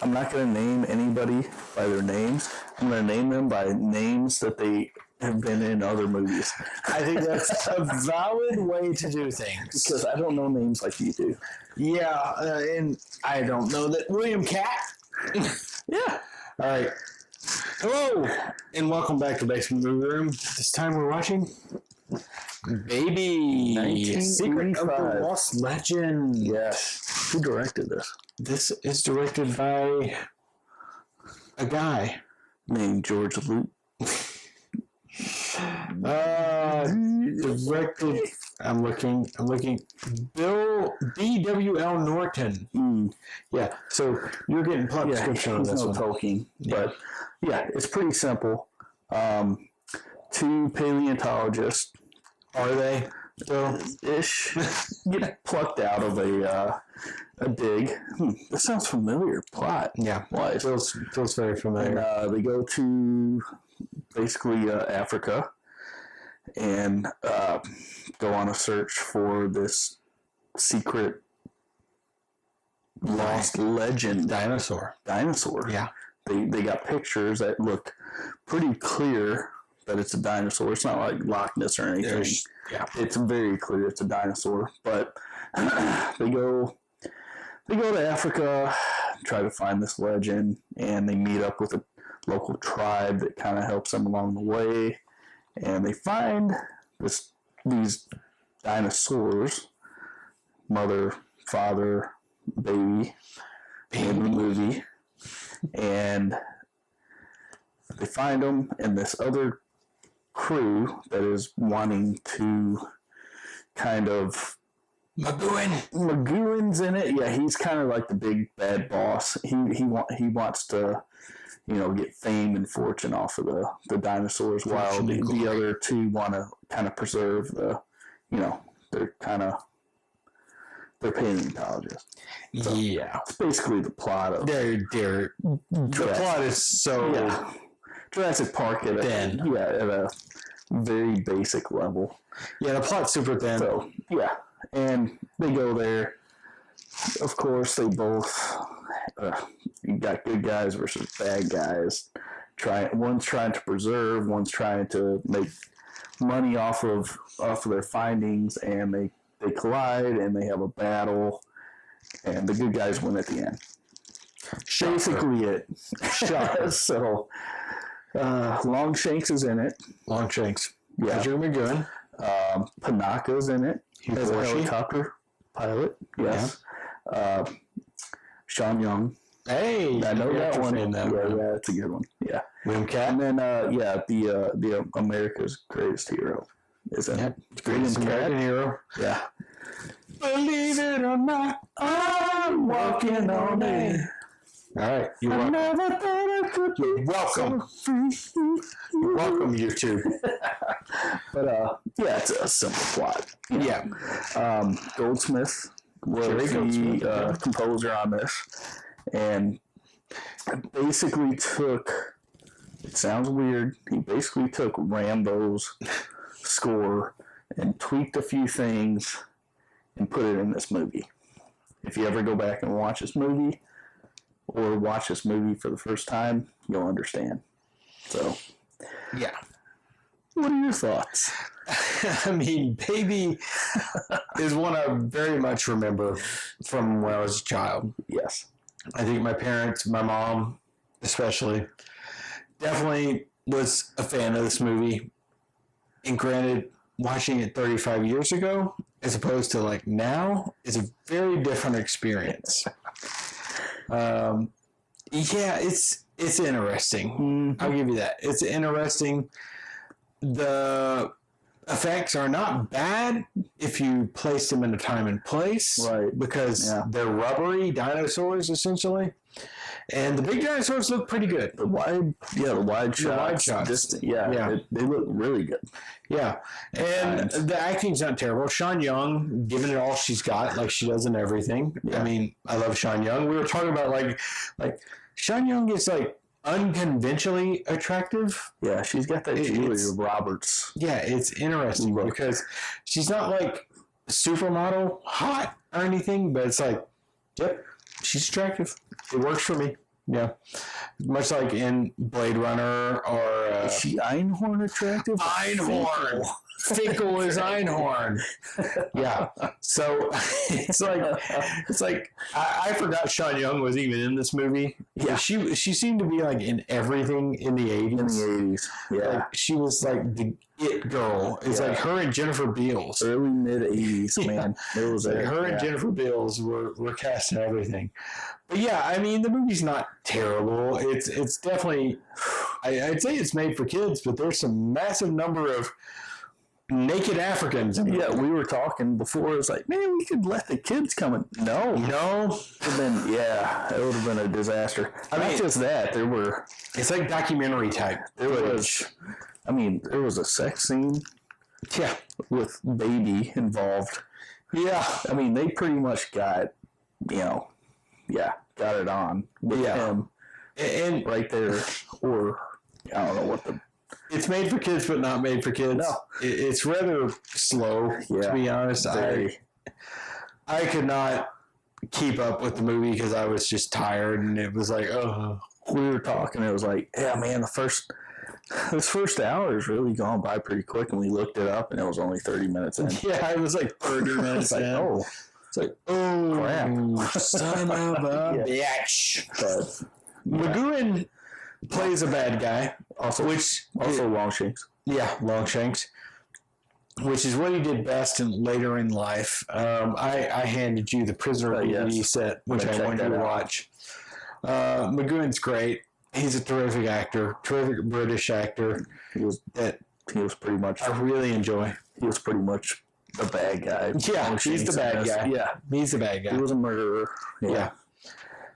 I'm not going to name anybody by their names. I'm going to name them by names that they have been in other movies. I think that's a valid way to do things. Because I don't know names like you do. Yeah, and I don't know that William Cat. Yeah. All right. Hello, and welcome back to Basement Movie Room. This time we're watching Baby Secret of the Lost Legend. Yes. Who directed this? This is directed by a guy named George Luke. Directed. I'm looking. Bill B.W.L. Norton. Yeah. So you're getting plot description on this one. Tolkien, but yeah, it's pretty simple. Two paleontologists. Are they? Ish. Get plucked out of a dig. This sounds familiar. Plot. Yeah. Why? It feels very familiar. And they go to basically Africa and go on a search for this secret lost legend dinosaur. Yeah. They got pictures that look pretty clear that it's a dinosaur. It's not like Loch Ness or anything. It's very clear it's a dinosaur. But they go to Africa, try to find this legend, and they meet up with a local tribe that kind of helps them along the way. And they find these dinosaurs, mother, father, baby, in the movie. And they find them, and this other crew that is wanting to kind of Magooin's in it. Yeah, he's kind of like the big bad boss. He wants to, get fame and fortune off of the dinosaurs, while the other two want to kind of preserve they're paleontologists. So yeah, it's basically the plot of the plot is so Jurassic Park at a very basic level. Yeah, the plot's super thin. So and they go there. Of course, they both you got good guys versus bad guys. One's trying to preserve, one's trying to make money off of their findings, and they collide and they have a battle, and the good guys win at the end. Basically it. So Longshanks is in it. Longshanks. Yeah. You're gonna be good. Panaka's in it as a helicopter pilot. Yes. Sean Young. Hey, I know that one. Yeah, that's a good one. Yeah. William Cat. And then the America's Greatest Hero is in it. Greatest American Hero. Yeah. Believe it or not, I'm walking on air. All right, you're welcome. Never thought I could be welcome. You're welcome, YouTube. But it's a simple plot. Yeah. Goldsmith was the composer on this, and basically took. It sounds weird. He basically took Rambo's score and tweaked a few things and put it in this movie. If you ever go back and watch this movie, or watch this movie for the first time, you'll understand. So, yeah. What are your thoughts? I mean, Baby is one I very much remember from when I was a child. Yes. I think my parents, my mom especially, definitely was a fan of this movie. And granted, watching it 35 years ago, as opposed to like now, is a very different experience. It's interesting. Mm-hmm. I'll give you that. It's interesting. The effects are not bad if you place them in a time and place, right? Because they're rubbery dinosaurs essentially, and the big dinosaurs look pretty good. The wide shots. They look really good. Yeah, and the acting's not terrible. Sean Young, giving it all she's got, like she does in everything. Yeah. I mean, I love Sean Young. We were talking about like Sean Young is like unconventionally attractive. Yeah, she's got that Julia Roberts. Yeah, it's interesting because she's not like supermodel hot or anything, but it's like, yep, she's attractive. It works for me. Yeah. Much like in Blade Runner or... is she Einhorn attractive? Einhorn. Finkel is Einhorn. Yeah. So it's like I forgot Sean Young was even in this movie. Yeah. She seemed to be like in everything in the 80s. In the 80s. Yeah. Like, she was like the it girl. It's like her and Jennifer Beals. Early mid 80s, man. It was like her and Jennifer Beals were cast in everything. But yeah, I mean the movie's not terrible. It's definitely I'd say it's made for kids, but there's some massive number of naked Africans. Yeah, we were talking before. It was like, man, we could let the kids come in. No. It would have been a disaster. I mean, not just that. It's like documentary type. There was a sex scene. Yeah, with baby involved. Yeah, I mean, they pretty much got, got it on with him, and right there, or I don't know what the. It's made for kids, but not made for kids. No. It's rather slow, to be honest. I could not keep up with the movie because I was just tired, and it was like, oh. We were talking, it was like, yeah, man, this first hour has really gone by pretty quick, and we looked it up, and it was only 30 minutes in. Yeah, it was like 30 minutes in. It's like, oh, crap. Son of a bitch. But McGowan plays a bad guy. Also Longshanks. Yeah, Longshanks. Which is what he did best later in life. I handed you the Prisoner DVD set, which I wanted you to watch. McGowan's great. He's a terrific actor, terrific British actor. He was pretty much. I really enjoy. He was pretty much the bad guy. Yeah, he's the bad guy. Yeah, he's the bad guy. He was a murderer. Yeah.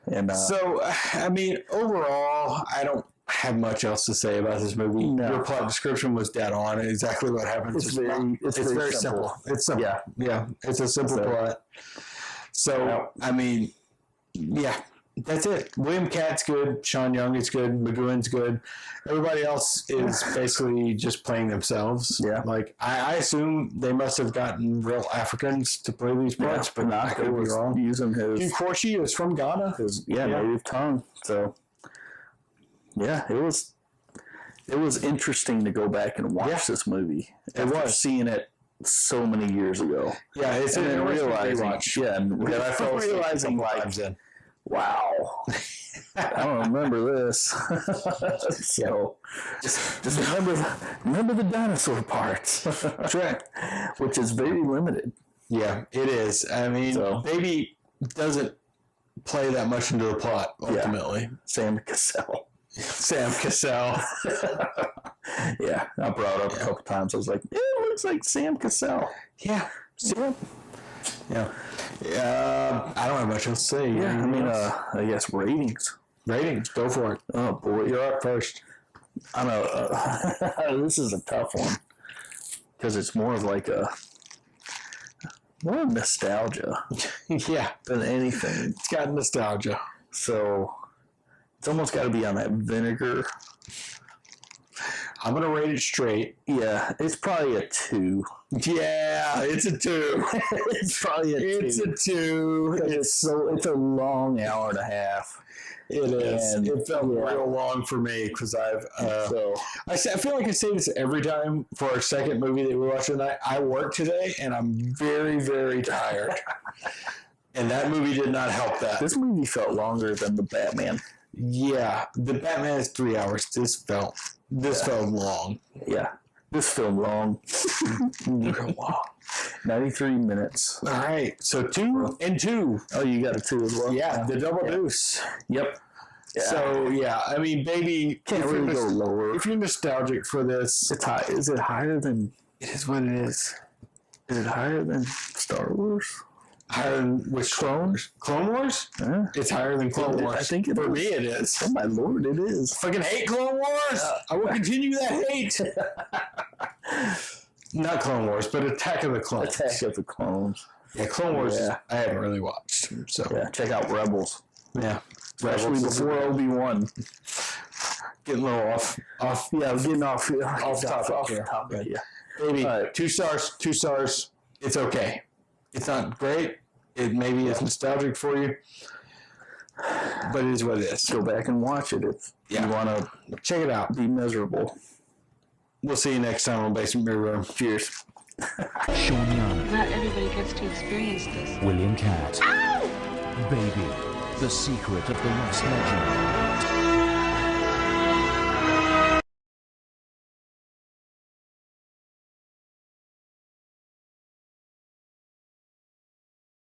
And so, I mean, overall, I don't have much else to say about this movie. No. Your plot description was dead on. Exactly what happens. It's very simple. It's simple. Yeah. It's a simple plot. So, I mean, yeah. That's it. William Catt's good. Sean Young is good. McGowan's good. Everybody else is basically just playing themselves. Yeah. Like, I assume they must have gotten real Africans to play these parts, but I could be wrong. Using his... Hugh Corsi is from Ghana. His native tongue. So, yeah, it was interesting to go back and watch this movie. After seeing it so many years ago. Yeah, it's and then realizing... Yeah, and I felt realizing, like... Wow, I don't remember this. So just remember the dinosaur parts. That's right, which is very limited. Yeah, it is. I mean, Baby doesn't play that much into the plot ultimately. Yeah. Sam Cassell. Yeah, I brought it up a couple times. I was like, it looks like Sam Cassell. Yeah. Yeah. I don't have much else to say. Yeah, I mean, I guess ratings. Go for it. Oh, boy. You're up first. I know. This is a tough one. Because it's more of like more nostalgia. Yeah. Than anything. It's got nostalgia. So, it's almost got to be on that vinegar. I'm going to rate it straight. Yeah, it's probably a 2. Yeah, it's a 2. It's probably a 2. It's a 2. It's a long hour and a half. It is. And it felt real long for me because I feel like I say this every time for our second movie that we watched tonight. I work today and I'm very, very tired. And that movie did not help that. This movie felt longer than the Batman. Yeah, the Batman is 3 hours. This felt long. Yeah, this felt long. 93 minutes. All right, so 2 and 2. Oh, you got a 2 as well. Yeah, the double deuce. Yep. Yeah. So yeah, I mean, Baby can't really go lower. If you're nostalgic for this, it's high. Is it higher than? It is what it is. Is it higher than Star Wars? Higher than which Clone Wars? Yeah. It's higher than Clone Wars. I think it for is. me it is. Oh my lord, it is. Fucking hate Clone Wars. I will continue that hate. Not Clone Wars, but Attack of the Clones. Attack of the Clones. Yeah, Clone Wars. Yeah. I haven't really watched. So check out Rebels. Yeah, especially before Obi-Wan. Getting a little off. Yeah, getting off topic. Yeah. Baby, right. 2 stars. 2 stars. It's okay. It's not great. It maybe is nostalgic for you. But it is what it is. Go back and watch it if you want to check it out. be miserable. We'll see you next time on Basement Movie Room. Cheers. Sean Young. Not everybody gets to experience this. William Catt. Ow! Baby, the secret of the lost legend.